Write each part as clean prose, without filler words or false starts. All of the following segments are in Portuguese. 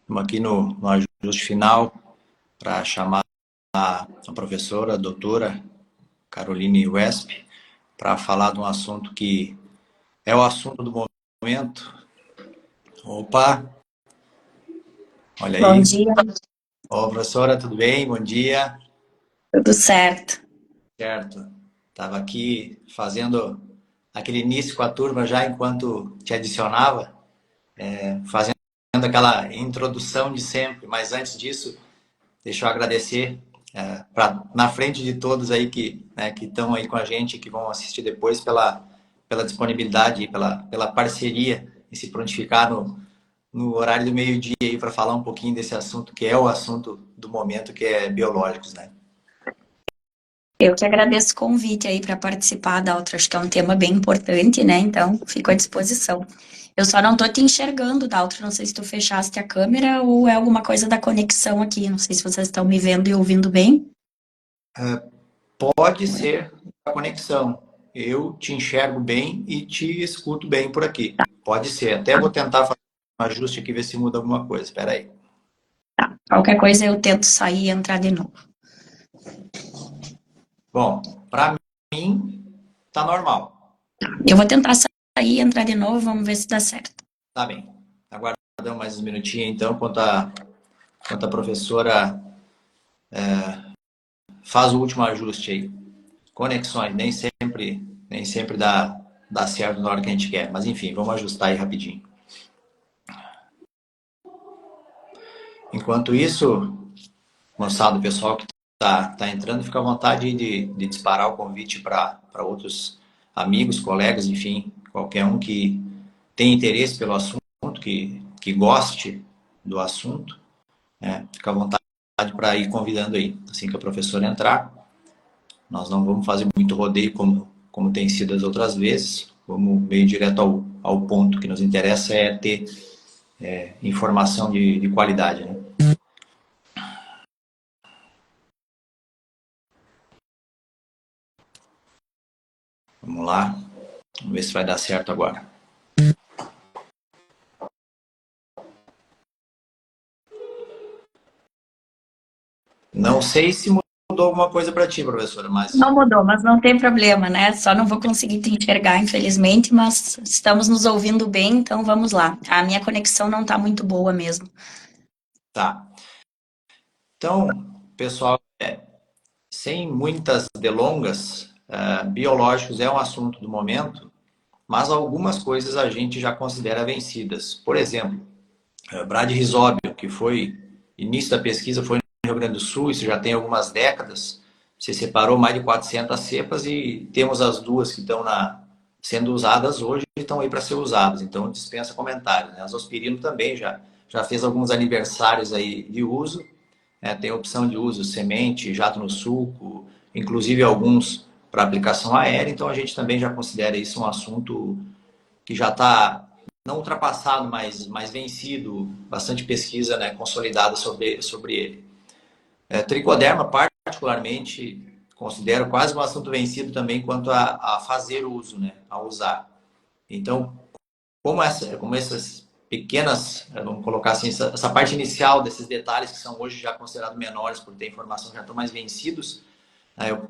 Estamos aqui no ajuste final para chamar a professora, a doutora Caroline Wesp, para falar de um assunto que é o assunto do momento. Opa, olha Bom aí. dia, Ô, professora, tudo bem? Bom dia. tudo certo. Certo. Estava aqui fazendo aquele início com a turma já enquanto te adicionava, fazendo aquela introdução de sempre, mas antes disso, deixa eu agradecer na frente de todos aí que estão aí com a gente, que vão assistir depois, pela disponibilidade e pela parceria em se prontificar no horário do meio-dia aí para falar um pouquinho desse assunto, que é o assunto do momento, que é biológicos, né? Eu que agradeço o convite aí para participar da outra. Acho que é um tema bem importante, né? Então, fico à disposição. Eu só não tô te enxergando, Daltro. Não sei se tu fechaste a câmera ou é alguma coisa da conexão aqui. Não sei se vocês estão me vendo e ouvindo bem. Pode ser a conexão. Eu te enxergo bem e te escuto bem por aqui. Pode ser. Até vou tentar fazer um ajuste aqui, ver se muda alguma coisa. Espera aí. Tá. Qualquer coisa eu tento sair e entrar de novo. Bom, para mim tá normal. Eu vou tentar sair e entrar de novo. Vamos ver se dá certo. Tá bem. Aguardamos mais uns minutinhos então, enquanto a professora faz o último ajuste aí. Conexões nem sempre dá certo na hora que a gente quer. Mas enfim, vamos ajustar aí rapidinho. Enquanto isso, moçada, o pessoal que tá entrando, fica à vontade de disparar o convite para outros amigos, colegas, enfim, qualquer um que tenha interesse pelo assunto, que goste do assunto, né? Fica à vontade para ir convidando aí. Assim que a professora entrar, nós não vamos fazer muito rodeio como tem sido as outras vezes, vamos meio direto ao ponto. O que nos interessa é ter informação de qualidade, né? Vamos lá, vamos ver se vai dar certo agora. Não sei se mudou alguma coisa para ti, professora, mas Não mudou, mas não tem problema, né? Só não vou conseguir te enxergar, infelizmente, mas estamos nos ouvindo bem, então vamos lá. A minha conexão não está muito boa mesmo. tá. Então, pessoal, sem muitas delongas, biológicos é um assunto do momento, mas algumas coisas a gente já considera vencidas. Por exemplo, Brad Rhizóbio, que foi início da pesquisa, foi no Rio Grande do Sul, isso já tem algumas décadas. Você separou mais de 400 cepas e temos as duas que estão sendo usadas hoje e estão aí para ser usadas, então dispensa comentários, né? Azospirino também já fez alguns aniversários aí de uso, né? Tem opção de uso semente, jato no suco, inclusive alguns para aplicação aérea, então a gente também já considera isso um assunto que já está não ultrapassado, mas vencido, bastante pesquisa, né, consolidada sobre ele. Tricoderma, particularmente, considero quase um assunto vencido também quanto a fazer uso, né, a usar. Então, como essas pequenas, vamos colocar assim, essa parte inicial desses detalhes que são hoje já considerados menores por ter informação que já estão mais vencidos, eu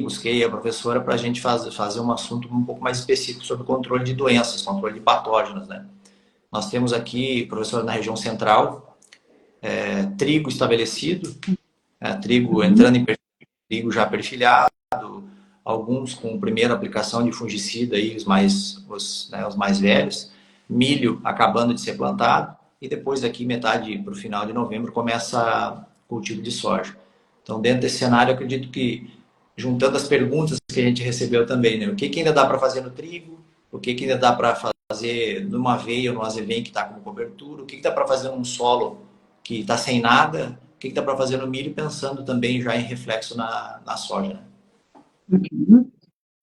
busquei a professora para a gente fazer um assunto um pouco mais específico sobre controle de doenças, controle de patógenos, né? Nós temos aqui, professora, na região central, trigo estabelecido, trigo entrando em trigo já perfilhado, alguns com primeira aplicação de fungicida, aí, os mais velhos, milho acabando de ser plantado, e depois daqui, metade para o final de novembro, começa o cultivo de soja. Então, dentro desse cenário, eu acredito que, juntando as perguntas que a gente recebeu também, né? O que ainda dá para fazer no trigo, o que ainda dá para fazer numa aveia ou numa azevém que está como cobertura, o que dá para fazer num solo que está sem nada, o que dá para fazer no milho, pensando também já em reflexo na soja, né? Uhum.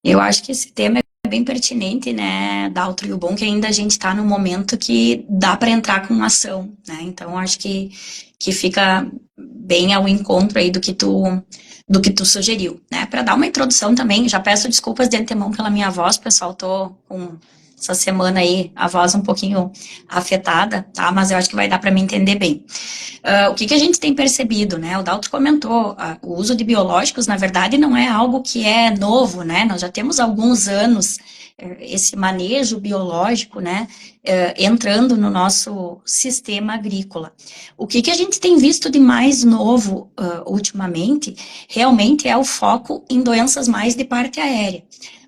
Eu acho que esse tema é bem pertinente, né, Daltro? E o bom é que ainda a gente está no momento que dá para entrar com ação, né? Então, acho que fica bem ao encontro aí do que tu sugeriu, né? Para dar uma introdução também, já peço desculpas de antemão pela minha voz, pessoal, tô com essa semana aí, a voz um pouquinho afetada, tá? Mas eu acho que vai dar para me entender bem. O que a gente tem percebido, né? O Daltro comentou, o uso de biológicos, na verdade, não é algo que é novo, né? Nós já temos alguns anos esse manejo biológico, né? Entrando no nosso sistema agrícola. O que a gente tem visto de mais novo ultimamente, realmente é o foco em doenças mais de parte aérea.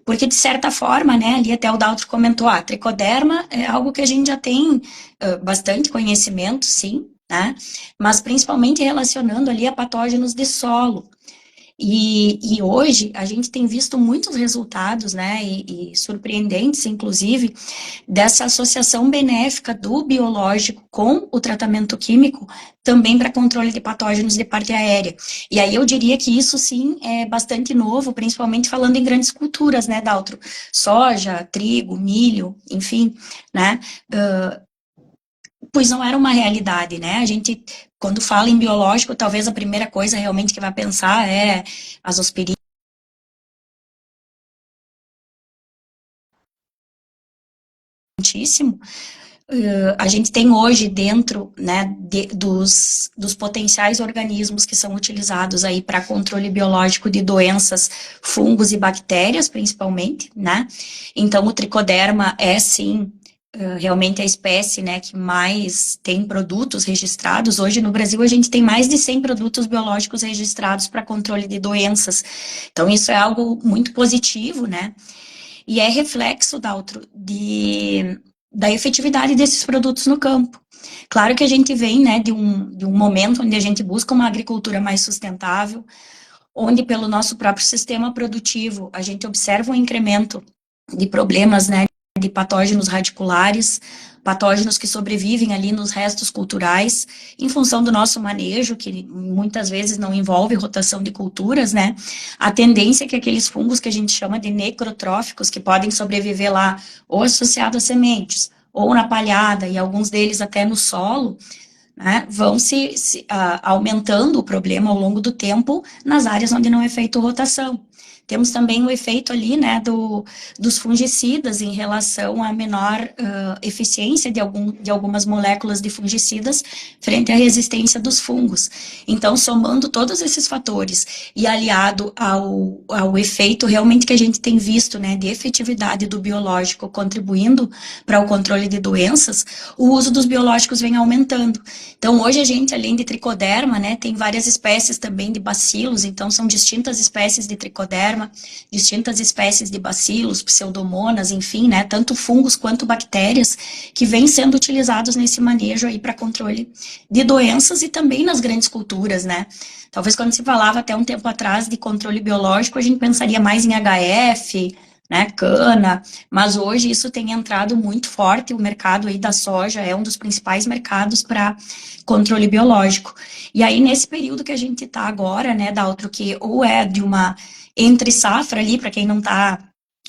Porque, de certa forma, né, ali até o Daltro comentou, a tricoderma é algo que a gente já tem bastante conhecimento, sim, né, mas principalmente relacionando ali a patógenos de solo. E hoje a gente tem visto muitos resultados, né, e surpreendentes, inclusive, dessa associação benéfica do biológico com o tratamento químico, também para controle de patógenos de parte aérea. E aí eu diria que isso sim é bastante novo, principalmente falando em grandes culturas, né, Daltro? Soja, trigo, milho, enfim, né? Pois não era uma realidade, né? A gente, quando fala em biológico, talvez a primeira coisa realmente que vai pensar é azospirina. A gente tem hoje dentro, né, dos potenciais organismos que são utilizados aí para controle biológico de doenças, fungos e bactérias, principalmente, né? Então, o tricoderma é, sim, realmente a espécie, né, que mais tem produtos registrados. Hoje, no Brasil, a gente tem mais de 100 produtos biológicos registrados para controle de doenças. Então, isso é algo muito positivo, né? E é reflexo, Daltro, da efetividade desses produtos no campo. Claro que a gente vem, né, de um momento onde a gente busca uma agricultura mais sustentável, onde pelo nosso próprio sistema produtivo a gente observa um incremento de problemas, né, de patógenos radiculares, patógenos que sobrevivem ali nos restos culturais, em função do nosso manejo, que muitas vezes não envolve rotação de culturas, né? A tendência é que aqueles fungos que a gente chama de necrotróficos, que podem sobreviver lá ou associados a sementes, ou na palhada, e alguns deles até no solo, né, vão aumentando o problema ao longo do tempo nas áreas onde não é feito rotação. Temos também o efeito ali, né, dos fungicidas em relação à menor eficiência de algumas moléculas de fungicidas frente à resistência dos fungos. Então, somando todos esses fatores e aliado ao efeito realmente que a gente tem visto, né, de efetividade do biológico contribuindo para o controle de doenças, o uso dos biológicos vem aumentando. Então, hoje a gente, além de tricoderma, né, tem várias espécies também de bacilos, então são distintas espécies de tricoderma, distintas espécies de bacilos, pseudomonas, enfim, né, tanto fungos quanto bactérias, que vêm sendo utilizados nesse manejo aí para controle de doenças e também nas grandes culturas, né. Talvez quando se falava até um tempo atrás de controle biológico, a gente pensaria mais em HF, né, cana, mas hoje isso tem entrado muito forte, o mercado aí da soja é um dos principais mercados para controle biológico. E aí, nesse período que a gente está agora, né, Daltro, que ou é de uma entre safra ali, para quem não está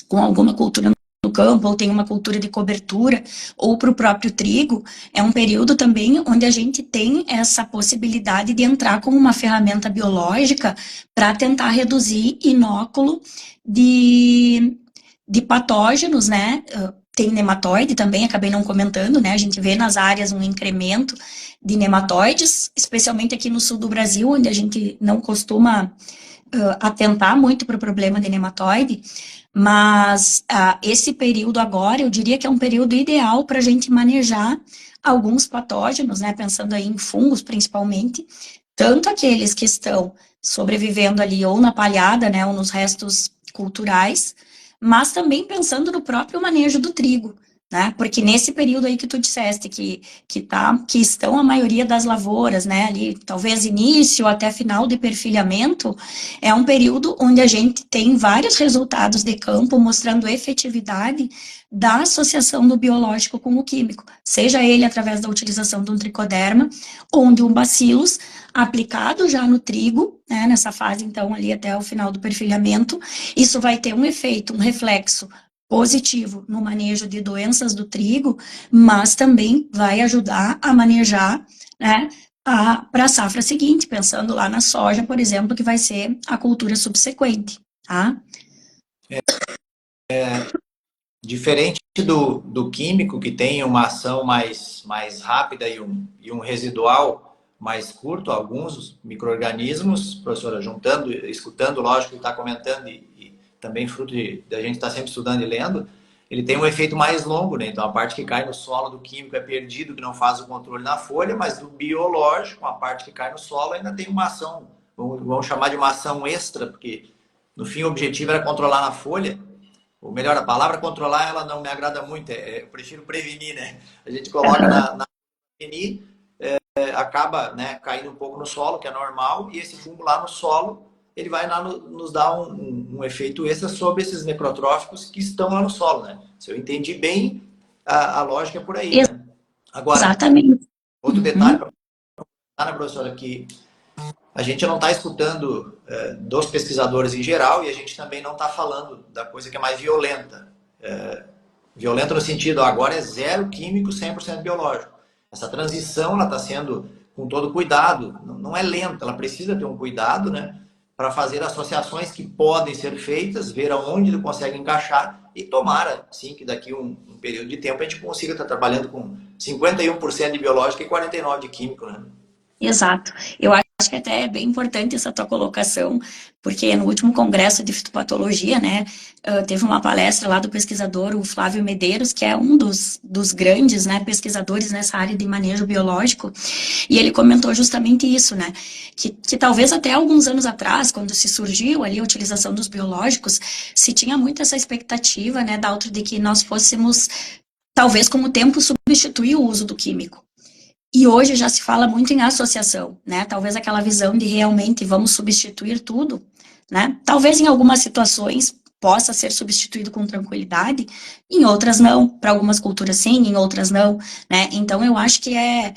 com alguma cultura no campo, ou tem uma cultura de cobertura, ou para o próprio trigo, é um período também onde a gente tem essa possibilidade de entrar com uma ferramenta biológica para tentar reduzir inóculo de patógenos, né? Tem nematóide também, acabei não comentando, né? A gente vê nas áreas um incremento de nematóides, especialmente aqui no sul do Brasil, onde a gente não costuma atentar muito para o problema de nematóide, mas esse período agora, eu diria que é um período ideal para a gente manejar alguns patógenos, né? Pensando aí em fungos, principalmente, tanto aqueles que estão sobrevivendo ali ou na palhada, né? Ou nos restos culturais, mas também pensando no próprio manejo do trigo, né? Porque nesse período aí que tu disseste que estão a maioria das lavouras, né? Ali, talvez início até final de perfilhamento, é um período onde a gente tem vários resultados de campo mostrando efetividade da associação do biológico com o químico, seja ele através da utilização de um tricoderma ou de um bacillus aplicado já no trigo, né, nessa fase, então, ali até o final do perfilhamento, isso vai ter um efeito, um reflexo positivo no manejo de doenças do trigo, mas também vai ajudar a manejar, né, para a safra seguinte, pensando lá na soja, por exemplo, que vai ser a cultura subsequente, tá? diferente do químico, que tem uma ação mais rápida e um residual mais curto, alguns micro-organismos, professora, juntando, escutando, lógico que está comentando, e também fruto da gente estar sempre estudando e lendo, ele tem um efeito mais longo, né? Então a parte que cai no solo do químico é perdido, que não faz o controle na folha, mas do biológico, a parte que cai no solo ainda tem uma ação, vamos chamar de uma ação extra, porque no fim o objetivo era controlar na folha. Ou melhor, a palavra controlar, ela não me agrada muito, eu prefiro prevenir, né? A gente coloca na prevenir, acaba, né, caindo um pouco no solo, que é normal, e esse fungo lá no solo, ele vai lá nos dar um efeito extra sobre esses necrotróficos que estão lá no solo, né? Se eu entendi bem, a lógica é por aí, né? Agora, Exatamente. outro detalhe, né, professora, que a gente não está escutando dos pesquisadores em geral, e a gente também não está falando da coisa que é mais violenta. Violenta no sentido, agora é zero químico, 100% biológico. Essa transição ela está sendo com todo cuidado, não é lenta, ela precisa ter um cuidado, né, para fazer associações que podem ser feitas, ver aonde ele consegue encaixar, e tomara, sim, que daqui um período de tempo a gente consiga estar trabalhando com 51% de biológico e 49% de químico, né? Exato. Eu acho que até é bem importante essa tua colocação, porque no último congresso de fitopatologia, né, teve uma palestra lá do pesquisador, o Flávio Medeiros, que é um dos grandes, né, pesquisadores nessa área de manejo biológico, e ele comentou justamente isso, né, que talvez até alguns anos atrás, quando se surgiu ali a utilização dos biológicos, se tinha muito essa expectativa, né, Daltro, de que nós fôssemos, talvez com o tempo, substituir o uso do químico. E hoje já se fala muito em associação, né? Talvez aquela visão de realmente vamos substituir tudo, né? Talvez em algumas situações possa ser substituído com tranquilidade, em outras não. Para algumas culturas sim, em outras não, né? Então eu acho que é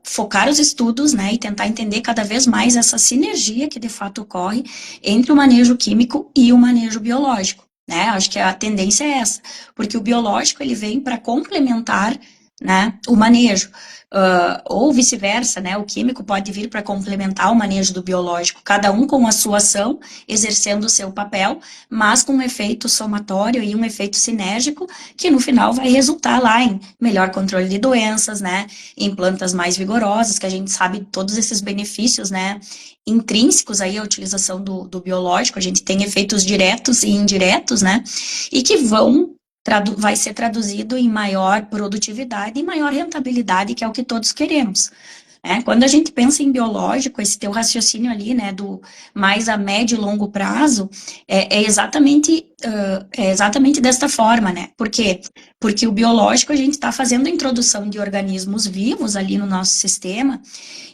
focar os estudos, né? E tentar entender cada vez mais essa sinergia que de fato ocorre entre o manejo químico e o manejo biológico, né? Acho que a tendência é essa, porque o biológico ele vem para complementar, né, o manejo. Ou vice-versa, né? O químico pode vir para complementar o manejo do biológico, cada um com a sua ação, exercendo o seu papel, mas com um efeito somatório e um efeito sinérgico, que no final vai resultar lá em melhor controle de doenças, né? Em plantas mais vigorosas, que a gente sabe todos esses benefícios, né? Intrínsecos aí à utilização do biológico, a gente tem efeitos diretos e indiretos, né? E que vai ser traduzido em maior produtividade e maior rentabilidade, que é o que todos queremos. Quando a gente pensa em biológico, esse teu raciocínio ali, né, do mais a médio e longo prazo, é exatamente desta forma, né? Por quê? Porque o biológico a gente está fazendo a introdução de organismos vivos ali no nosso sistema,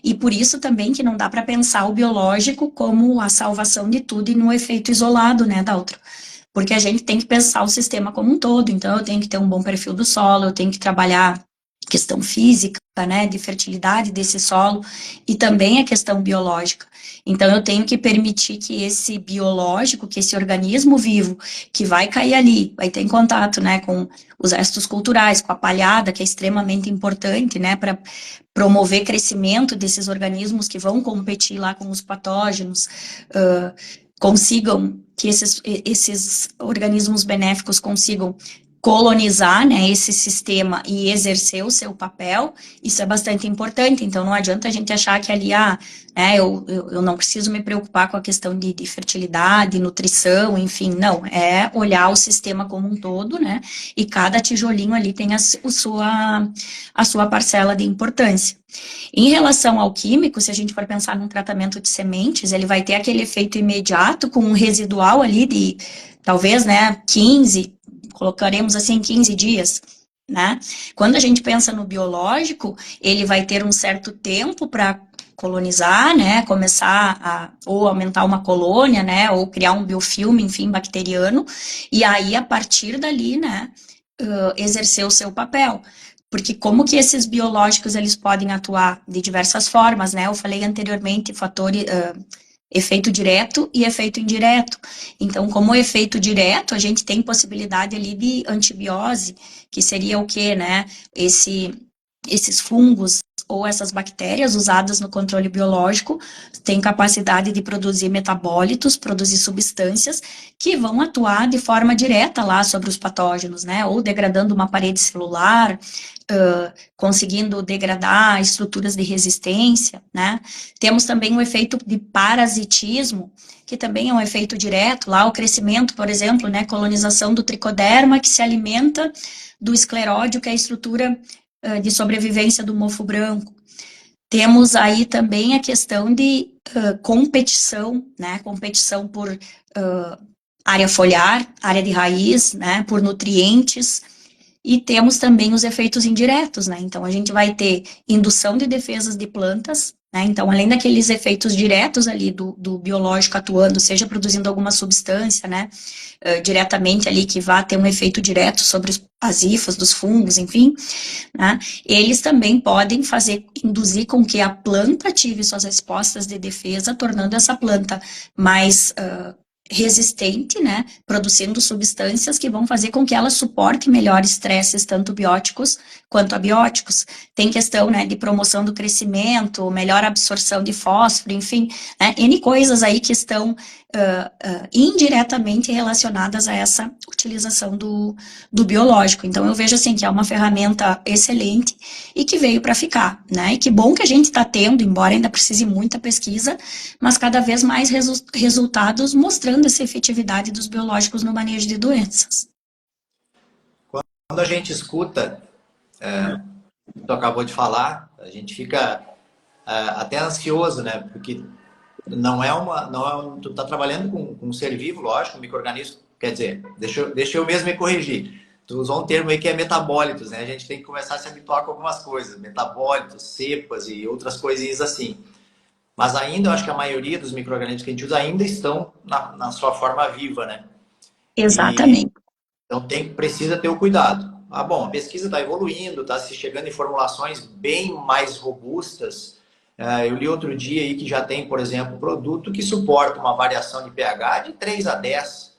e por isso também que não dá para pensar o biológico como a salvação de tudo e no efeito isolado, né, Daltro? Porque a gente tem que pensar o sistema como um todo, então eu tenho que ter um bom perfil do solo, eu tenho que trabalhar questão física, né, de fertilidade desse solo, e também a questão biológica. Então eu tenho que permitir que esse biológico, que esse organismo vivo, que vai cair ali, vai ter em contato, né, com os restos culturais, com a palhada, que é extremamente importante, né, para promover crescimento desses organismos que vão competir lá com os patógenos, consigam, que esses organismos benéficos consigam colonizar, né, esse sistema e exercer o seu papel, isso é bastante importante. Então não adianta a gente achar que ali, né, eu não preciso me preocupar com a questão de fertilidade, nutrição, enfim, não, é olhar o sistema como um todo, né, e cada tijolinho ali tem a sua parcela de importância. Em relação ao químico, se a gente for pensar num tratamento de sementes, ele vai ter aquele efeito imediato com um residual ali de, talvez, né, 15, colocaremos assim, 15 dias, né? Quando a gente pensa no biológico, ele vai ter um certo tempo para colonizar, né, começar ou aumentar uma colônia, né, ou criar um biofilme, enfim, bacteriano, e aí, a partir dali, né, exercer o seu papel. Porque como que esses biológicos, eles podem atuar de diversas formas, né? Eu falei anteriormente, efeito direto e efeito indireto. Então, como efeito direto, a gente tem possibilidade ali de antibiose, que seria o quê, né? Esses fungos ou essas bactérias usadas no controle biológico têm capacidade de produzir metabólitos, produzir substâncias que vão atuar de forma direta lá sobre os patógenos, né? Ou degradando uma parede celular, conseguindo degradar estruturas de resistência, né? Temos também o efeito de parasitismo, que também é um efeito direto, lá o crescimento, por exemplo, né, colonização do tricoderma, que se alimenta do escleródio, que é a estrutura de sobrevivência do mofo branco. Temos aí também a questão de competição, né, competição por área foliar, área de raiz, né, por nutrientes, e temos também os efeitos indiretos, né? Então, a gente vai ter indução de defesas de plantas, né? Então, além daqueles efeitos diretos ali do biológico atuando, seja produzindo alguma substância, né? Diretamente ali, que vá ter um efeito direto sobre as hifas dos fungos, enfim, né? Eles também podem induzir com que a planta ative suas respostas de defesa, tornando essa planta mais resistente, né, produzindo substâncias que vão fazer com que ela suporte melhor estresses, tanto bióticos quanto abióticos. Tem questão, né, de promoção do crescimento, melhor absorção de fósforo, enfim, né, N coisas aí que estão indiretamente relacionadas a essa utilização do biológico. Então, eu vejo, assim, que é uma ferramenta excelente e que veio para ficar, né, e que bom que a gente está tendo, embora ainda precise muita pesquisa, mas cada vez mais resultados mostrando essa efetividade dos biológicos no manejo de doenças. Quando a gente escuta o que tu acabou de falar, a gente fica até ansioso, né? Porque tu tá trabalhando com um ser vivo, lógico, um micro-organismo, quer dizer, deixa eu mesmo me corrigir. Tu usou um termo aí que é metabólitos, né? A gente tem que começar a se habituar com algumas coisas, metabólitos, cepas e outras coisinhas assim. Mas ainda, eu acho que a maioria dos micro-organismos que a gente usa ainda estão na sua forma viva, né? E Exatamente. então precisa ter o cuidado. Ah, bom, a pesquisa está evoluindo, está se chegando em formulações bem mais robustas. Eu li outro dia aí que já tem, por exemplo, um produto que suporta uma variação de pH de 3 a 10.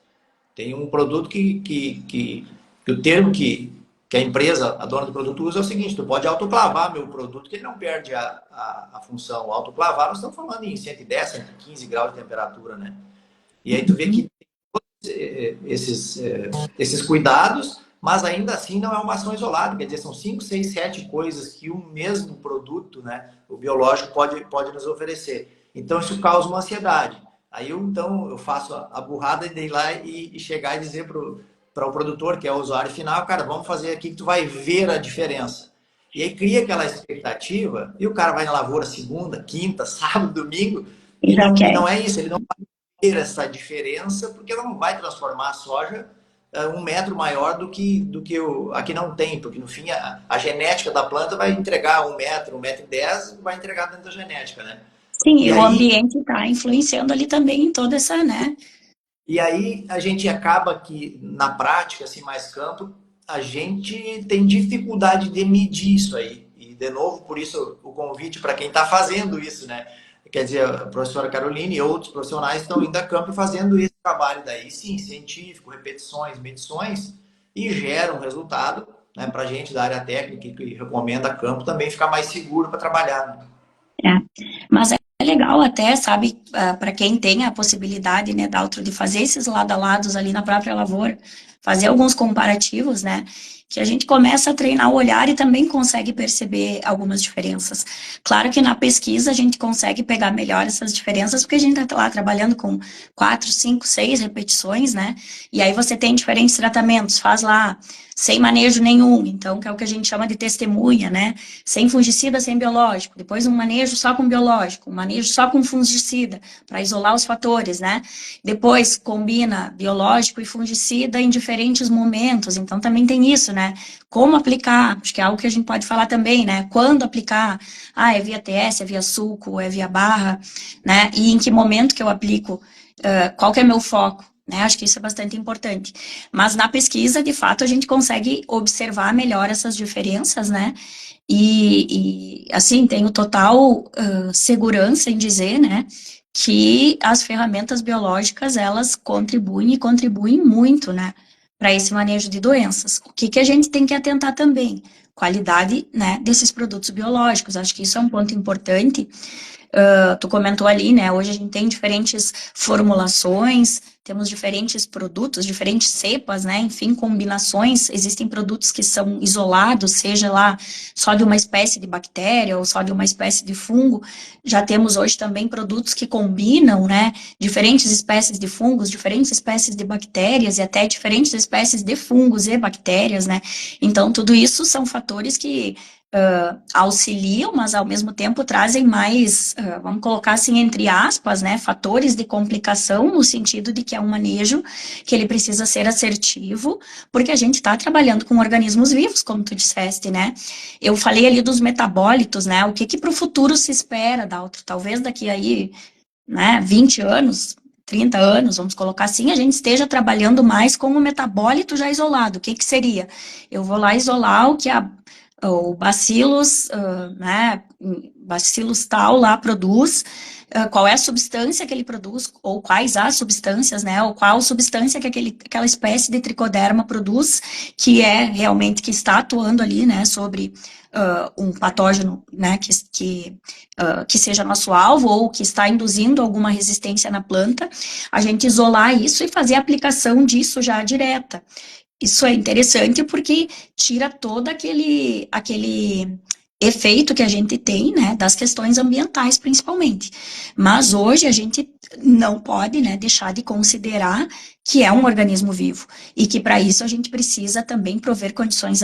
Tem um produto que o termo que a empresa, a dona do produto, usa é o seguinte: tu pode autoclavar meu produto, que ele não perde a função. Autoclavar, nós estamos falando em 110, 115 graus de temperatura, né? E aí tu vê que esses cuidados, mas ainda assim não é uma ação isolada, quer dizer, são 5, 6, 7 coisas que o mesmo produto, né, o biológico pode nos oferecer. Então isso causa uma ansiedade. Aí eu faço a burrada de ir lá e chegar e dizer para o produtor, que é o usuário final, cara, vamos fazer aqui que tu vai ver a diferença. E aí cria aquela expectativa, e o cara vai na lavoura segunda, quinta, sábado, domingo, e não é isso, ele não ter essa diferença, porque ela não vai transformar a soja 1 metro maior do que a que não tem, porque no fim a genética da planta vai entregar 1 metro, 1,10 m, vai entregar dentro da genética, né? Sim, e o aí, ambiente está influenciando ali também em toda essa, né? E aí a gente acaba que, na prática, assim, mais campo, a gente tem dificuldade de medir isso aí. E, de novo, por isso o convite para quem está fazendo isso, né? Quer dizer, a professora Caroline e outros profissionais estão indo a campo e fazendo esse trabalho daí, sim, científico, repetições, medições, e geram resultado, né, para a gente da área técnica que recomenda a campo também ficar mais seguro para trabalhar, né? Mas é legal até, sabe, para quem tem a possibilidade, né, Daltro, de fazer esses lado a lados ali na própria lavoura, fazer alguns comparativos, né, que a gente começa a treinar o olhar e também consegue perceber algumas diferenças. Claro que na pesquisa a gente consegue pegar melhor essas diferenças, porque a gente está lá trabalhando com 4, 5, 6 repetições, né, e aí você tem diferentes tratamentos, faz lá sem manejo nenhum, então, que é o que a gente chama de testemunha, né, sem fungicida, sem biológico, depois um manejo só com biológico, um manejo só com fungicida, para isolar os fatores, né? Depois combina biológico e fungicida em diferentes momentos, então também tem isso, né? Como aplicar, acho que é algo que a gente pode falar também, né? Quando aplicar, é via TS, é via suco, é via barra, né? E em que momento que eu aplico, qual que é meu foco? Né, acho que isso é bastante importante. Mas na pesquisa, de fato, a gente consegue observar melhor essas diferenças, né? Assim, tenho total segurança em dizer, né, que as ferramentas biológicas, elas contribuem e contribuem muito, né, para esse manejo de doenças. O que a gente tem que atentar também? qualidade, né, desses produtos biológicos. Acho que isso é um ponto importante. Tu comentou ali, né? Hoje a gente tem diferentes formulações, temos diferentes produtos, diferentes cepas, né? Enfim, combinações. Existem produtos que são isolados, seja lá só de uma espécie de bactéria ou só de uma espécie de fungo. Já temos hoje também produtos que combinam, né? Diferentes espécies de fungos, diferentes espécies de bactérias e até diferentes espécies de fungos e bactérias, né? Então, tudo isso são fatores que auxiliam, mas ao mesmo tempo trazem mais, vamos colocar assim, entre aspas, né, fatores de complicação, no sentido de que é um manejo que ele precisa ser assertivo, porque a gente está trabalhando com organismos vivos, como tu disseste, né? Eu falei ali dos metabólitos, né? O que para o futuro se espera, Daltro? Talvez daqui aí, né, 20 anos, 30 anos, vamos colocar assim, a gente esteja trabalhando mais com o metabólito já isolado. O que seria? Eu vou lá isolar o que o Bacillus, né, Bacillus tal lá produz, qual é a substância que ele produz, ou quais as substâncias, né, ou qual substância que aquela espécie de tricoderma produz, que é realmente que está atuando ali, né, sobre um patógeno, né, que seja nosso alvo, ou que está induzindo alguma resistência na planta, a gente isolar isso e fazer a aplicação disso já direta. Isso é interessante porque tira todo aquele efeito que a gente tem, né, das questões ambientais, principalmente. Mas hoje a gente não pode, né, deixar de considerar que é um organismo vivo e que para isso a gente precisa também prover condições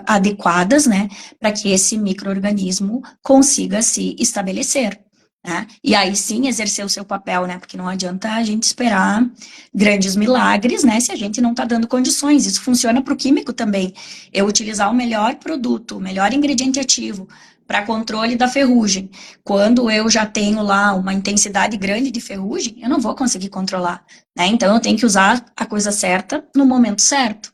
adequadas, né, para que esse micro-organismo consiga se estabelecer. Né? E aí sim exercer o seu papel, né? Porque não adianta a gente esperar grandes milagres, né? Se a gente não está dando condições. Isso funciona para o químico também. Eu utilizar o melhor produto, o melhor ingrediente ativo para controle da ferrugem. Quando eu já tenho lá uma intensidade grande de ferrugem, eu não vou conseguir controlar. Né? Então eu tenho que usar a coisa certa no momento certo.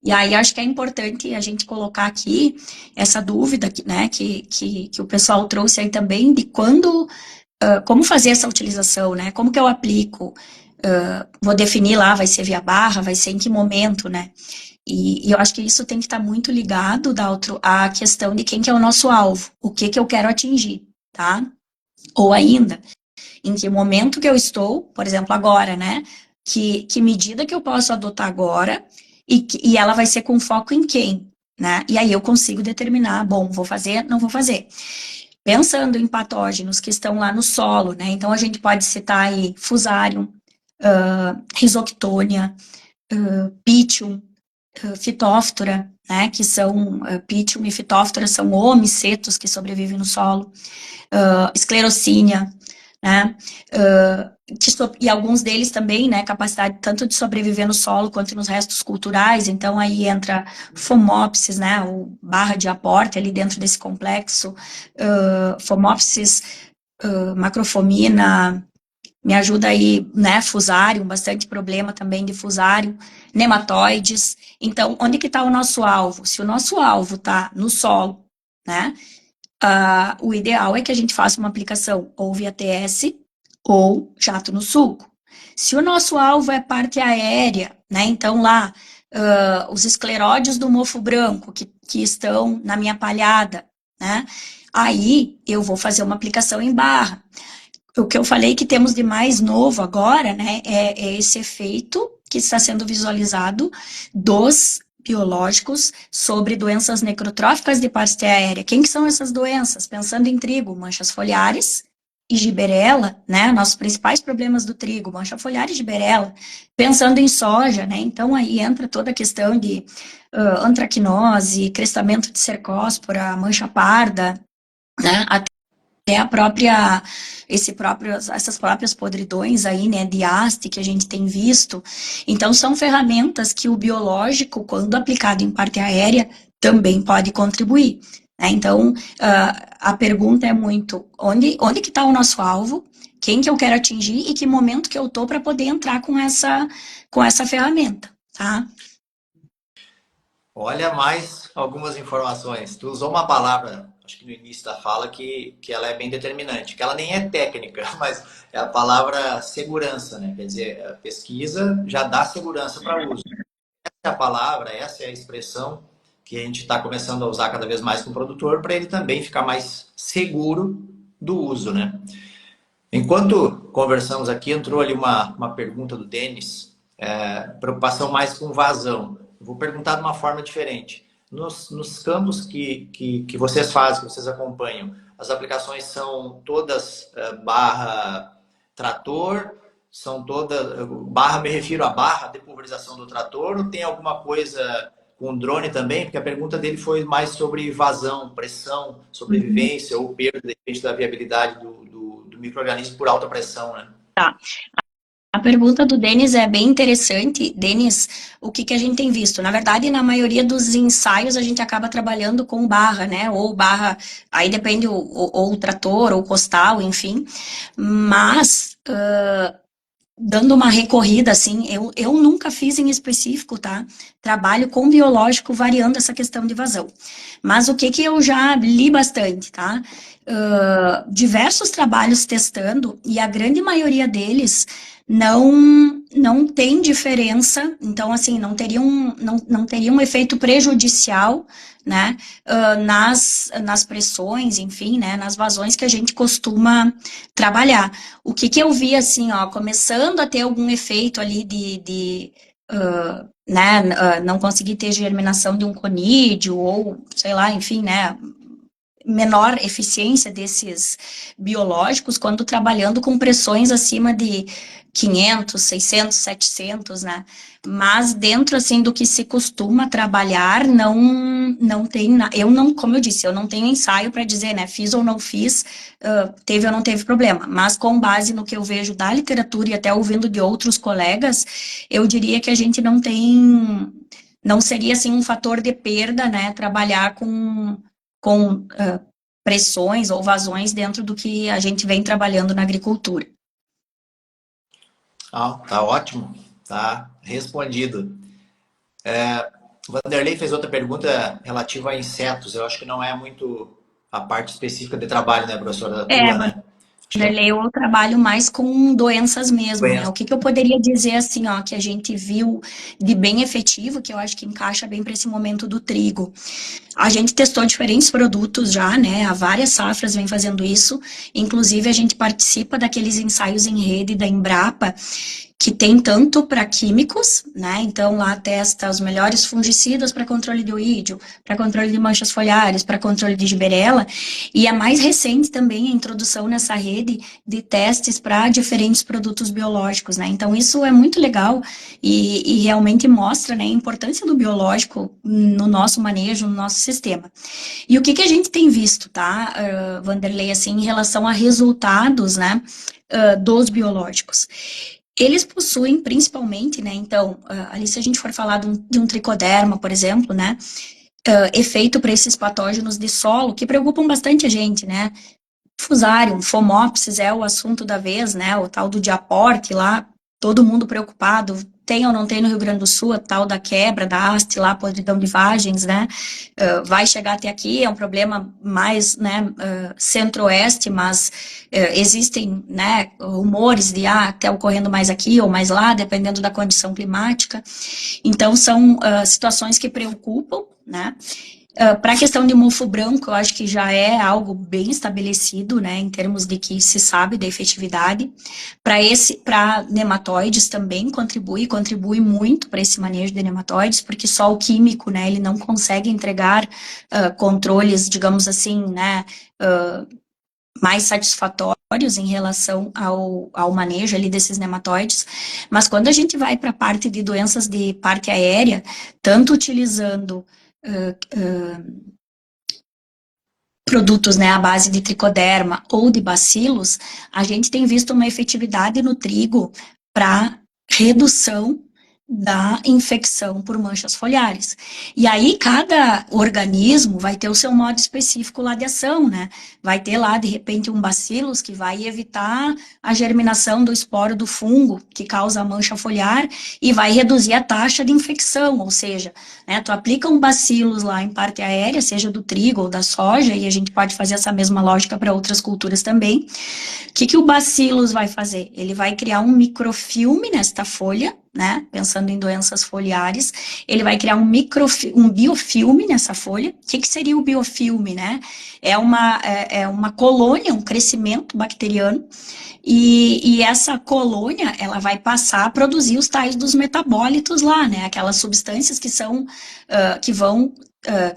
E aí acho que é importante a gente colocar aqui essa dúvida, né, que o pessoal trouxe aí também, de quando, como fazer essa utilização, né, como que eu aplico, vou definir lá, vai ser via barra, vai ser em que momento, né, e eu acho que isso tem que estar muito ligado, Daltro, à questão de quem que é o nosso alvo, o que que eu quero atingir, tá, ou ainda, em que momento que eu estou, por exemplo, agora, né? Que medida que eu posso adotar agora e ela vai ser com foco em quem, né? E aí eu consigo determinar, bom, vou fazer, não vou fazer. Pensando em patógenos que estão lá no solo, né? Então a gente pode citar aí Fusarium, Rhizoctonia, Pythium, Phytophthora, né? Que são Pythium e Phytophthora são homicetos que sobrevivem no solo, Sclerosínia, né? E alguns deles também, né, capacidade tanto de sobreviver no solo quanto nos restos culturais, então aí entra Phomopsis, né, ou barra de aporte ali dentro desse complexo, Phomopsis, Macrofomina, me ajuda aí, né, Fusarium, bastante problema também de Fusarium, nematóides, então onde que está o nosso alvo? Se o nosso alvo está no solo, né, o ideal é que a gente faça uma aplicação ou via TS ou jato no sulco. Se o nosso alvo é parte aérea, né, então lá, os escleródios do mofo branco que estão na minha palhada, né, aí eu vou fazer uma aplicação em barra. O que eu falei que temos de mais novo agora, né, é esse efeito que está sendo visualizado dos biológicos sobre doenças necrotróficas de parte aérea. Quem que são essas doenças? Pensando em trigo, manchas foliares e giberela, né, nossos principais problemas do trigo, mancha foliar e giberela. Pensando em soja, né, então aí entra toda a questão de antracnose, crestamento de cercóspora, mancha parda, né, até essas próprias podridões aí, né, de haste que a gente tem visto. Então, são ferramentas que o biológico, quando aplicado em parte aérea, também pode contribuir. Né? Então, a pergunta é muito, onde que está o nosso alvo? Quem que eu quero atingir e que momento que eu tô para poder entrar com essa ferramenta, tá? Olha, mais algumas informações. Tu usou uma palavra, acho que no início da fala, que ela é bem determinante, que ela nem é técnica, mas é a palavra segurança, né? Quer dizer, a pesquisa já dá segurança para uso. Essa é a palavra, essa é a expressão que a gente está começando a usar cada vez mais com o produtor, para ele também ficar mais seguro do uso, né? Enquanto conversamos aqui, entrou ali uma pergunta do Denis, preocupação mais com vazão. Vou perguntar de uma forma diferente. Nos campos que vocês fazem, que vocês acompanham, as aplicações são todas barra trator, são todas... Barra, me refiro à barra de pulverização do trator, ou tem alguma coisa com drone também? Porque a pergunta dele foi mais sobre vazão, pressão, sobrevivência ou perda, de repente, da viabilidade do micro-organismo por alta pressão, né? Tá. A pergunta do Denis é bem interessante. Denis, o que a gente tem visto? Na verdade, na maioria dos ensaios, a gente acaba trabalhando com barra, né? Ou barra, aí depende, ou o trator, ou costal, enfim. Mas, dando uma recorrida, assim, eu nunca fiz em específico, tá? Trabalho com biológico variando essa questão de vazão. Mas o que eu já li bastante, tá? Diversos trabalhos testando, e a grande maioria deles não tem diferença, então, assim, não teria um efeito prejudicial, né, nas pressões, enfim, né, nas vazões que a gente costuma trabalhar. O que eu vi, assim, ó, começando a ter algum efeito ali né, não conseguir ter germinação de um conídeo, ou, sei lá, enfim, né, menor eficiência desses biológicos quando trabalhando com pressões acima de 500, 600, 700, né? Mas dentro, assim, do que se costuma trabalhar, não tem, eu não, como eu disse, eu não tenho ensaio para dizer, né, fiz ou não fiz, teve ou não teve problema, mas com base no que eu vejo da literatura e até ouvindo de outros colegas, eu diria que a gente não seria, assim, um fator de perda, né, trabalhar com pressões ou vazões dentro do que a gente vem trabalhando na agricultura. Tá ótimo, tá respondido. O Vanderlei fez outra pergunta relativa a insetos. Eu acho que não é muito a parte específica de trabalho, né, professora? Tua, né? Vanderlei, eu trabalho mais com doenças mesmo, né? Doença. O que eu poderia dizer, assim, ó, que a gente viu de bem efetivo, que eu acho que encaixa bem para esse momento do trigo. A gente testou diferentes produtos já, né? Há várias safras vem fazendo isso. Inclusive, a gente participa daqueles ensaios em rede da Embrapa, que tem tanto para químicos, né? Então, lá testa os melhores fungicidas para controle de oídio, para controle de manchas foliares, para controle de gibberella. E é mais recente também a introdução nessa rede de testes para diferentes produtos biológicos, né? Então, isso é muito legal e realmente mostra, né, a importância do biológico no nosso manejo, no nosso sistema. E o que a gente tem visto, tá, Vanderlei, assim, em relação a resultados, né, dos biológicos? Eles possuem principalmente, né, então, ali se a gente for falar de um tricoderma, por exemplo, né, efeito para esses patógenos de solo, que preocupam bastante a gente, né, Fusarium, Phomopsis é o assunto da vez, né, o tal do diaporte lá, todo mundo preocupado, tem ou não tem no Rio Grande do Sul, a tal da quebra da haste lá, podridão de vagens, né, vai chegar até aqui, é um problema mais, né, centro-oeste, mas existem, né, rumores de, até ocorrendo mais aqui ou mais lá, dependendo da condição climática, então são situações que preocupam, né. Para a questão de mofo branco, eu acho que já é algo bem estabelecido, né, em termos de que se sabe da efetividade. Para nematóides também contribui muito para esse manejo de nematóides, porque só o químico, né, ele não consegue entregar controles, digamos assim, né, mais satisfatórios em relação ao manejo ali desses nematóides. Mas quando a gente vai para a parte de doenças de parte aérea, tanto utilizando produtos, né, à base de tricoderma ou de bacilos, a gente tem visto uma efetividade no trigo para redução da infecção por manchas foliares. E aí, cada organismo vai ter o seu modo específico lá de ação, né? Vai ter lá, de repente, um bacillus que vai evitar a germinação do esporo do fungo que causa a mancha foliar e vai reduzir a taxa de infecção, ou seja, né, tu aplica um bacillus lá em parte aérea, seja do trigo ou da soja, e a gente pode fazer essa mesma lógica para outras culturas também. O que o bacillus vai fazer? Ele vai criar um microfilme nesta folha, né? Pensando em doenças foliares, ele vai criar um biofilme nessa folha. O que seria o biofilme, né? É uma colônia, um crescimento bacteriano, e essa colônia, ela vai passar a produzir os tais dos metabólitos lá, né? Aquelas substâncias que são, que vão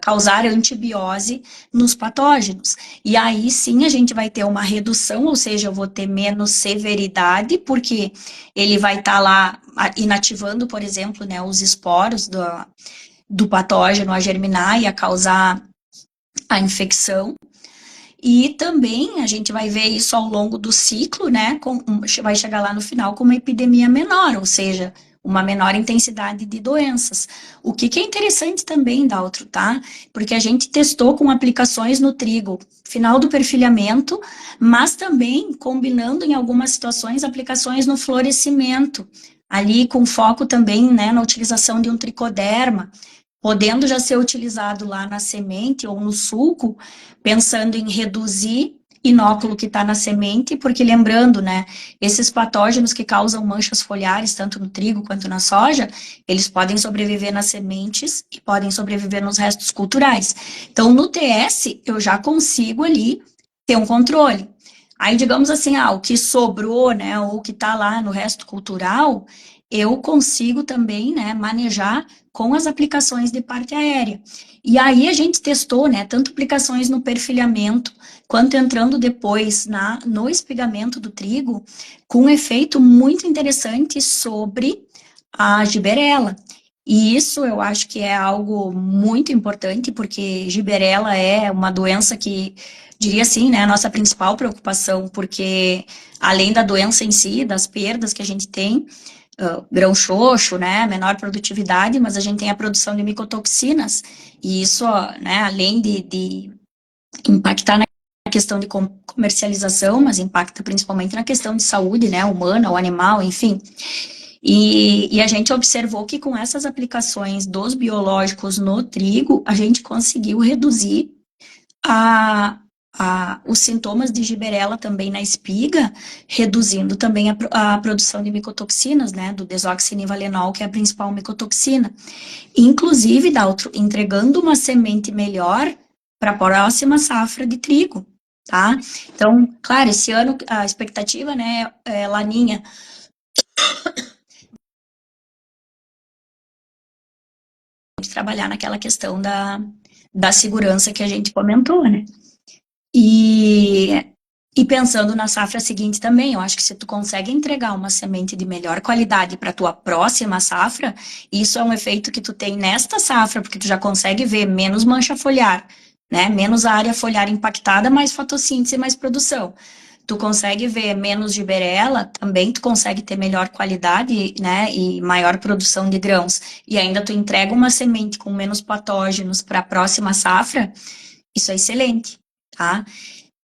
causar antibiose nos patógenos. E aí sim a gente vai ter uma redução, ou seja, eu vou ter menos severidade, porque ele vai estar lá inativando, por exemplo, né, os esporos do patógeno a germinar e a causar a infecção. E também a gente vai ver isso ao longo do ciclo, né? Vai chegar lá no final com uma epidemia menor, ou seja, uma menor intensidade de doenças. O que é interessante também, Daltro, tá? Porque a gente testou com aplicações no trigo, final do perfilhamento, mas também combinando em algumas situações aplicações no florescimento, ali com foco também, né, na utilização de um tricoderma, podendo já ser utilizado lá na semente ou no sulco, pensando em reduzir inóculo que está na semente, porque lembrando, né, esses patógenos que causam manchas foliares, tanto no trigo quanto na soja, eles podem sobreviver nas sementes e podem sobreviver nos restos culturais. Então, no TS, eu já consigo ali ter um controle. Aí, digamos assim, o que sobrou, né, ou o que está lá no resto cultural, eu consigo também, né, manejar com as aplicações de parte aérea. E aí a gente testou, né, tanto aplicações no perfilhamento, quanto entrando depois no espigamento do trigo, com um efeito muito interessante sobre a giberela. E isso eu acho que é algo muito importante, porque giberela é uma doença que, diria assim, né, a nossa principal preocupação, porque além da doença em si, das perdas que a gente tem, grão xoxo, né, menor produtividade, mas a gente tem a produção de micotoxinas, e isso, né, além de impactar na questão de comercialização, mas impacta principalmente na questão de saúde, né, humana ou animal, enfim. E a gente observou que com essas aplicações dos biológicos no trigo, a gente conseguiu reduzir os sintomas de giberela também na espiga, reduzindo também a produção de micotoxinas, né, do desoxinivalenol, que é a principal micotoxina. Inclusive, Daltro, entregando uma semente melhor para a próxima safra de trigo, tá? Então, claro, esse ano a expectativa, né, é laninha, de trabalhar naquela questão da segurança que a gente comentou, né? E pensando na safra seguinte também, eu acho que se tu consegue entregar uma semente de melhor qualidade para tua próxima safra, isso é um efeito que tu tem nesta safra, porque tu já consegue ver menos mancha foliar, né? Menos área foliar impactada, mais fotossíntese, mais produção. Tu consegue ver menos giberela, também tu consegue ter melhor qualidade, né, e maior produção de grãos. E ainda tu entrega uma semente com menos patógenos para a próxima safra, isso é excelente, tá?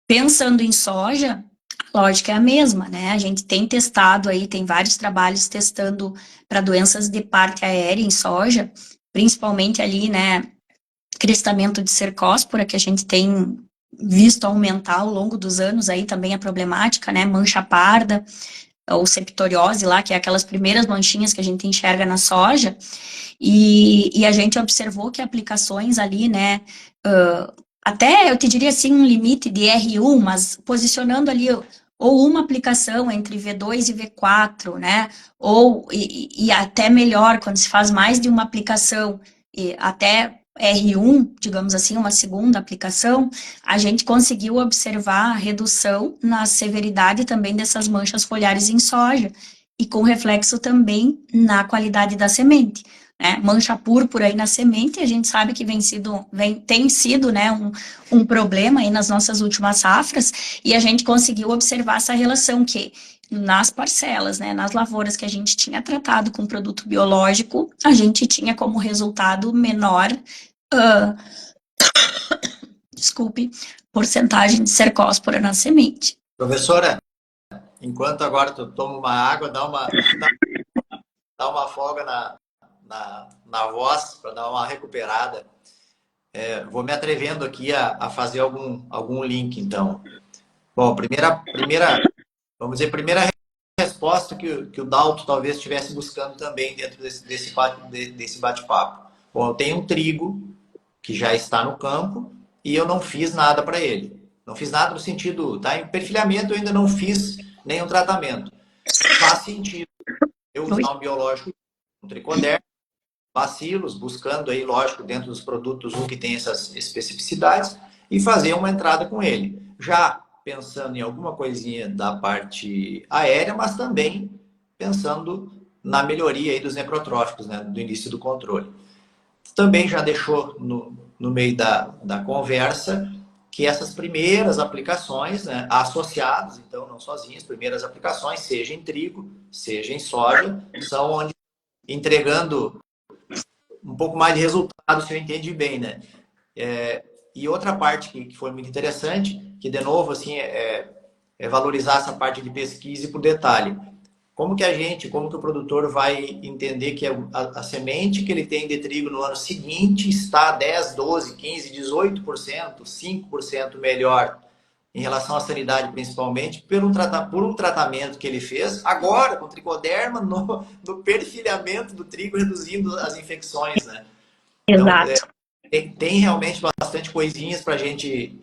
Pensando em soja, a lógica é a mesma, né? A gente tem testado aí, tem vários trabalhos testando para doenças de parte aérea em soja, principalmente ali, né, crestamento de cercóspora, que a gente tem visto aumentar ao longo dos anos aí também a problemática, né, mancha parda, ou septoriose lá, que é aquelas primeiras manchinhas que a gente enxerga na soja, e a gente observou que aplicações ali, né, até eu te diria assim um limite de R1, mas posicionando ali ou uma aplicação entre V2 e V4, né, e até melhor quando se faz mais de uma aplicação, e até R1, digamos assim, uma segunda aplicação, a gente conseguiu observar a redução na severidade também dessas manchas foliares em soja, e com reflexo também na qualidade da semente, né? Mancha púrpura aí na semente, a gente sabe que tem sido, né, um problema aí nas nossas últimas safras, e a gente conseguiu observar essa relação que nas parcelas, né, nas lavouras que a gente tinha tratado com produto biológico, a gente tinha como resultado menor, uh, desculpe, porcentagem de cercóspora na semente. Professora, enquanto agora tu toma uma água, dá uma folga na voz para dar uma recuperada. Vou me atrevendo aqui a fazer algum link, então. Bom, primeira, vamos dizer, primeira resposta que o Dalton talvez estivesse buscando também dentro desse bate-papo. Bom, eu tenho um trigo que já está no campo e eu não fiz nada para ele. Não fiz nada no sentido, tá? Em perfilhamento eu ainda não fiz nenhum tratamento. Faz sentido eu usar um biológico, um tricoderma, bacilos, buscando aí, lógico, dentro dos produtos um que tem essas especificidades e fazer uma entrada com ele. Já pensando em alguma coisinha da parte aérea, mas também pensando na melhoria aí dos necrotróficos, né, do início do controle. Também já deixou no meio da conversa que essas primeiras aplicações, né, associadas, então não sozinhas, primeiras aplicações, seja em trigo, seja em soja, são onde entregando um pouco mais de resultado, se eu entendi bem, né? E outra parte que foi muito interessante, que de novo assim é valorizar essa parte de pesquisa e por detalhe. Como que o produtor vai entender que a semente que ele tem de trigo no ano seguinte está 10, 12, 15, 18%, 5% melhor em relação à sanidade, principalmente, por um tratamento que ele fez agora com tricoderma no perfilhamento do trigo, reduzindo as infecções, né? Então, Exato. tem realmente bastante coisinhas para a gente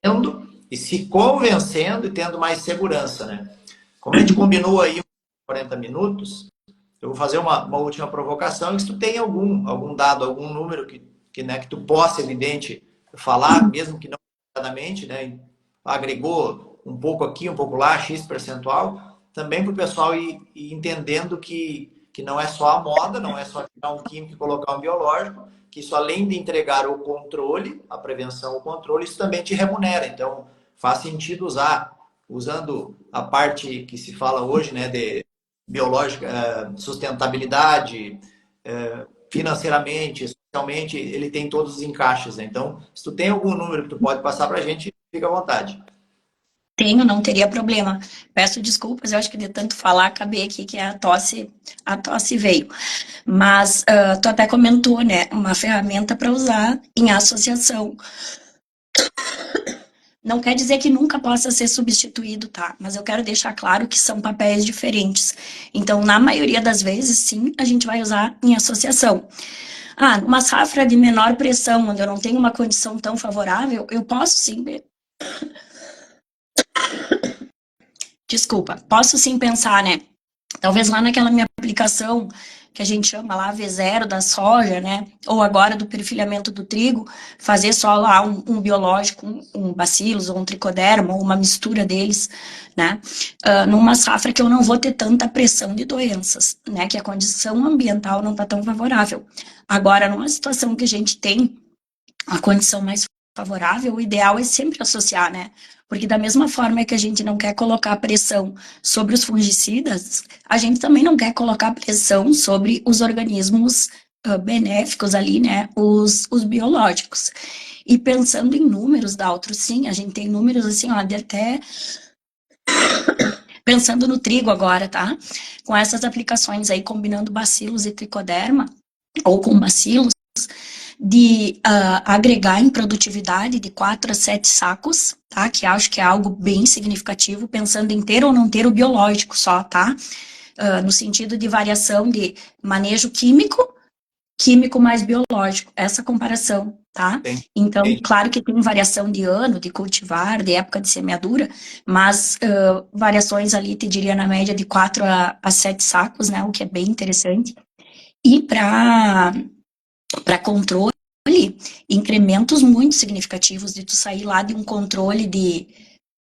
vendo e se convencendo e tendo mais segurança, né? Como a gente combinou aí 40 minutos, eu vou fazer uma última provocação. E se tu tem algum dado, algum número que tu possa, evidente, falar, mesmo que não exatamente, né? Agregou um pouco aqui, um pouco lá, X percentual, também para o pessoal ir entendendo que não é só a moda, não é só tirar um químico e colocar um biológico, que isso além de entregar o controle, a prevenção, o controle, isso também te remunera. Então, faz sentido usando a parte que se fala hoje, né, de biológica, sustentabilidade, financeiramente, socialmente, ele tem todos os encaixes, né? Então, se tu tem algum número que tu pode passar para a gente, fica à vontade. Tenho, não teria problema. Peço desculpas, eu acho que de tanto falar, acabei aqui que a tosse veio. Mas tu até comentou, né, uma ferramenta para usar em associação. Não quer dizer que nunca possa ser substituído, tá? Mas eu quero deixar claro que são papéis diferentes. Então, na maioria das vezes, sim, a gente vai usar em associação. Ah, uma safra de menor pressão, onde eu não tenho uma condição tão favorável, eu posso sim. Desculpa, posso sim pensar, né? Talvez lá naquela minha aplicação, que a gente chama lá V0 da soja, né? Ou agora do perfilhamento do trigo, fazer só lá um biológico, um bacilos ou um tricoderma, ou uma mistura deles, né? Numa safra que eu não vou ter tanta pressão de doenças, né? Que a condição ambiental não está tão favorável. Agora, numa situação que a gente tem a condição mais favorável, o ideal é sempre associar, né? Porque da mesma forma que a gente não quer colocar pressão sobre os fungicidas, a gente também não quer colocar pressão sobre os organismos benéficos ali, né? Os biológicos. E pensando em números, Daltro, sim, a gente tem números assim, ó, de até pensando no trigo agora, tá? Com essas aplicações aí, combinando bacilos e tricoderma, ou com bacilos, de agregar em produtividade de 4 a 7 sacos, tá? Que acho que é algo bem significativo, pensando em ter ou não ter o biológico só, tá? No sentido de variação de manejo químico mais biológico, essa comparação, tá? Então, claro que tem variação de ano, de cultivar, de época de semeadura, mas variações ali, te diria, na média de 4 a 7 sacos, né? O que é bem interessante. E para controle, incrementos muito significativos de tu sair lá de um controle de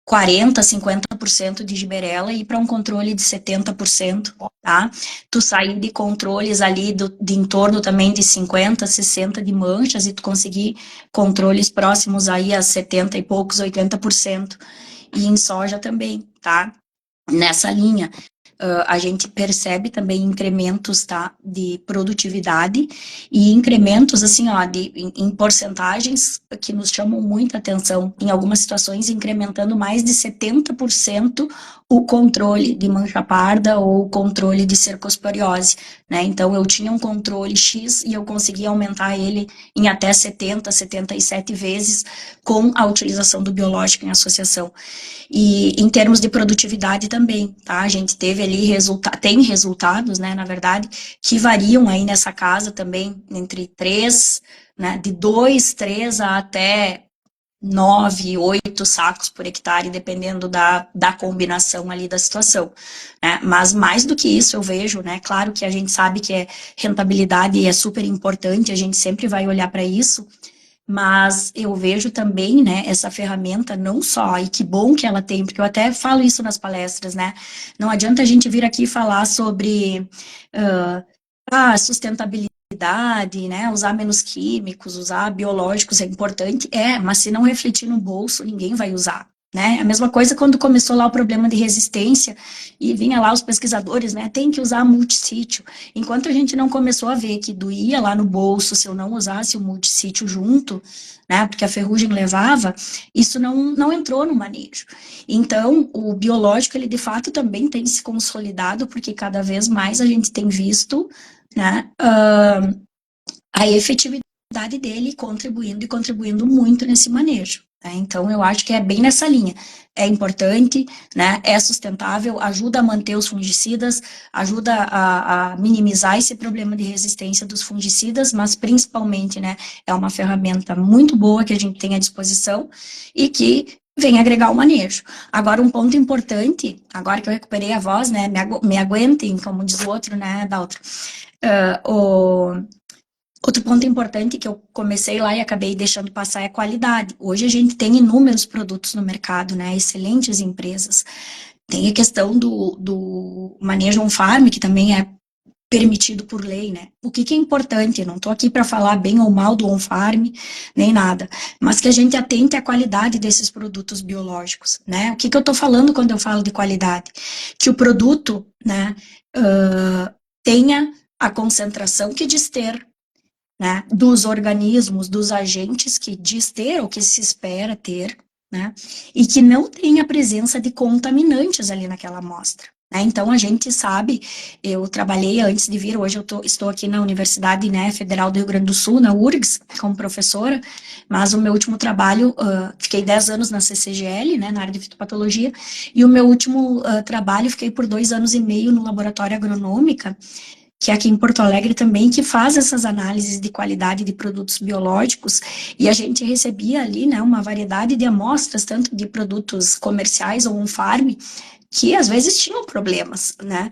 40%, 50% de giberela e para um controle de 70%, tá? Tu sair de controles ali de em torno também de 50%, 60% de manchas e tu conseguir controles próximos aí a 70 e poucos, 80%. E em soja também, tá? Nessa linha. a gente percebe também incrementos, tá, de produtividade e incrementos, assim, ó, em porcentagens que nos chamam muita atenção. Em algumas situações, incrementando mais de 70% o controle de mancha parda ou o controle de cercosporiose, né? Então, eu tinha um controle X e eu conseguia aumentar ele em até 70, 77 vezes com a utilização do biológico em associação. E em termos de produtividade também, tá? A gente teve ali tem resultados, né, na verdade, que variam aí nessa casa também, entre 3, né, de 2, 3 a até 9, 8 sacos por hectare, dependendo da combinação ali da situação, né? Mas mais do que isso eu vejo, né? Claro que a gente sabe que rentabilidade é super importante, a gente sempre vai olhar para isso, mas eu vejo também, né, essa ferramenta não só, e que bom que ela tem, porque eu até falo isso nas palestras, né? Não adianta a gente vir aqui falar sobre sustentabilidade, né? Usar menos químicos, usar biológicos é importante, mas se não refletir no bolso, ninguém vai usar. Né? A mesma coisa quando começou lá o problema de resistência e vinha lá os pesquisadores, né? Tem que usar multissítio. Enquanto a gente não começou a ver que doía lá no bolso se eu não usasse o multissítio junto, né? Porque a ferrugem levava, isso não entrou no manejo. Então, o biológico, ele de fato também tem se consolidado, porque cada vez mais a gente tem visto, né, a efetividade dele contribuindo e contribuindo muito nesse manejo. Né? Então, eu acho que é bem nessa linha. É importante, né, é sustentável, ajuda a manter os fungicidas, ajuda a minimizar esse problema de resistência dos fungicidas, mas principalmente, né, é uma ferramenta muito boa que a gente tem à disposição e que vem agregar o manejo. Agora, um ponto importante, agora que eu recuperei a voz, né, me aguentem, como diz o outro, né, Daltro, outro ponto importante que eu comecei lá e acabei deixando passar é a qualidade. Hoje a gente tem inúmeros produtos no mercado, né? Excelentes empresas. Tem a questão do manejo on-farm, que também é permitido por lei, né? O que é importante, eu não estou aqui para falar bem ou mal do on-farm, nem nada, mas que a gente atente à qualidade desses produtos biológicos, né? O que eu estou falando quando eu falo de qualidade? Que o produto, né, tenha a concentração que diz ter, né, dos organismos, dos agentes que diz ter ou que se espera ter, né, e que não tenha presença de contaminantes ali naquela amostra. Né? Então, a gente sabe, eu trabalhei antes de vir, hoje estou aqui na Universidade, né, Federal do Rio Grande do Sul, na URGS, como professora, mas o meu último trabalho, fiquei 10 anos na CCGL, né, na área de fitopatologia, e o meu último trabalho, fiquei por 2 anos e meio no laboratório agronômica, que é aqui em Porto Alegre também, que faz essas análises de qualidade de produtos biológicos, e a gente recebia ali, né, uma variedade de amostras, tanto de produtos comerciais ou on-farm, que às vezes tinham problemas, né,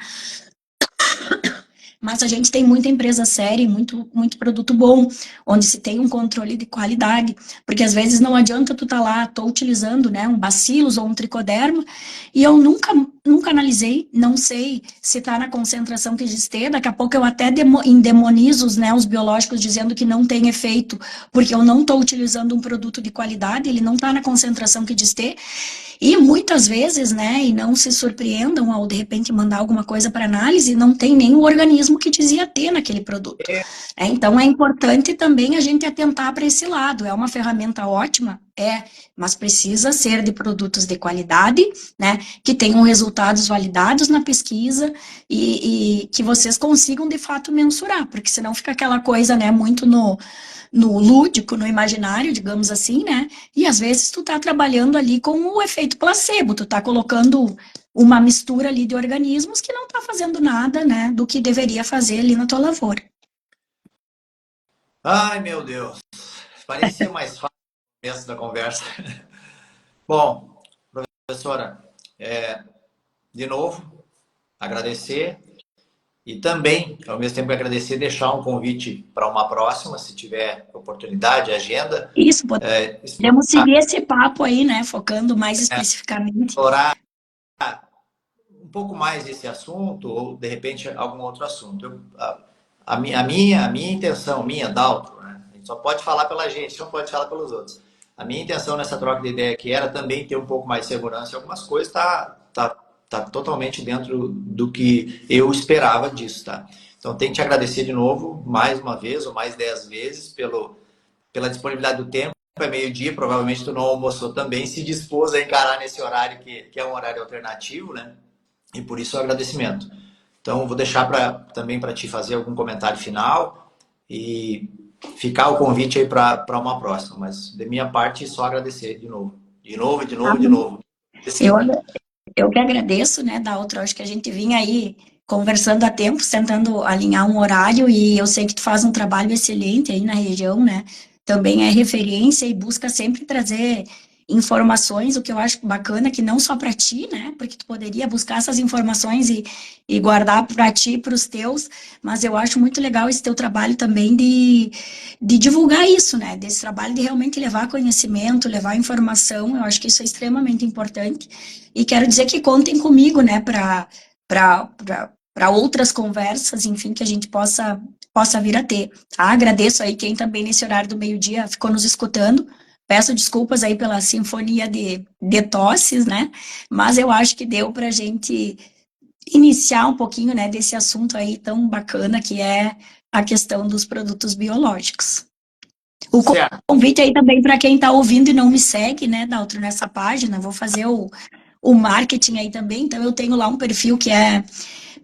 mas a gente tem muita empresa séria e muito produto bom, onde se tem um controle de qualidade, porque às vezes não adianta tu tá lá, tô utilizando, né, um bacillus ou um tricoderma, e eu nunca analisei, não sei se tá na concentração que diz ter, daqui a pouco eu até endemonizo, né, os biológicos dizendo que não tem efeito, porque eu não tô utilizando um produto de qualidade, ele não tá na concentração que diz ter, e muitas vezes, né, e não se surpreendam ao de repente mandar alguma coisa para análise, não tem nem o organismo que dizia ter naquele produto. Então é importante também a gente atentar para esse lado. É uma ferramenta ótima, mas precisa ser de produtos de qualidade, né, que tenham resultados validados na pesquisa e que vocês consigam de fato mensurar, porque senão fica aquela coisa, né, muito no lúdico, no imaginário, digamos assim, né? E às vezes tu tá trabalhando ali com o efeito placebo, tu tá colocando uma mistura ali de organismos que não tá fazendo nada, né, do que deveria fazer ali na tua lavoura. Ai, meu Deus. Parecia mais fácil no começo da conversa. Bom, professora, de novo, agradecer e também, ao mesmo tempo que agradecer, deixar um convite para uma próxima, se tiver oportunidade, agenda. Isso, podemos seguir esse papo aí, né, focando mais especificamente. Explorar um pouco mais esse assunto ou, de repente, algum outro assunto. A minha intenção, minha, Daltro, né? A gente só pode falar pela gente, não pode falar pelos outros. A minha intenção nessa troca de ideia aqui era também ter um pouco mais de segurança em algumas coisas, tá totalmente dentro do que eu esperava disso, tá? Então, tenho que te agradecer de novo, mais uma vez, ou mais 10 vezes, pela disponibilidade do tempo. É meio-dia, provavelmente tu não almoçou também, se dispôs a encarar nesse horário que é um horário alternativo, né? E por isso o agradecimento. Então, vou deixar também para te fazer algum comentário final e ficar o convite aí para uma próxima. Mas, de minha parte, só agradecer de novo. De novo, de Tá novo, de bom. novo. Eu, Sim. eu que agradeço, né, da outra, acho que a gente vinha aí conversando há tempos, tentando alinhar um horário, e eu sei que tu faz um trabalho excelente aí na região, né? Também é referência e busca sempre trazer informações, o que eu acho bacana, que não só para ti, né? Porque tu poderia buscar essas informações e guardar para ti e para os teus, mas eu acho muito legal esse teu trabalho também de divulgar isso, né? Desse trabalho de realmente levar conhecimento, levar informação, eu acho que isso é extremamente importante. E quero dizer que contem comigo, né, para outras conversas, enfim, que a gente possa vir a ter. Tá? Agradeço aí quem também nesse horário do meio-dia ficou nos escutando. Peço desculpas aí pela sinfonia de tosses, né? Mas eu acho que deu para a gente iniciar um pouquinho, né, desse assunto aí tão bacana que é a questão dos produtos biológicos. O Certo. convite aí também para quem está ouvindo e não me segue, né, Daltro, nessa página, vou fazer o marketing aí também, então eu tenho lá um perfil que é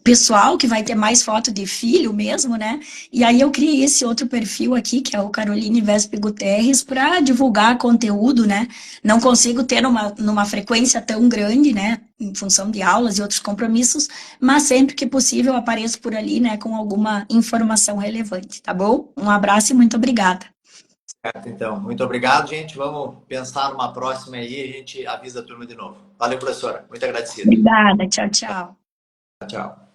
pessoal, que vai ter mais foto de filho mesmo, né? E aí eu criei esse outro perfil aqui, que é o Caroline Vespe Guterres, para divulgar conteúdo, né? Não consigo ter numa frequência tão grande, né? Em função de aulas e outros compromissos, mas sempre que possível apareço por ali, né? Com alguma informação relevante, tá bom? Um abraço e muito obrigada. Certo, então. Muito obrigado, gente. Vamos pensar numa próxima aí e a gente avisa a turma de novo. Valeu, professora. Muito agradecido. Obrigada, tchau, tchau. Tchau.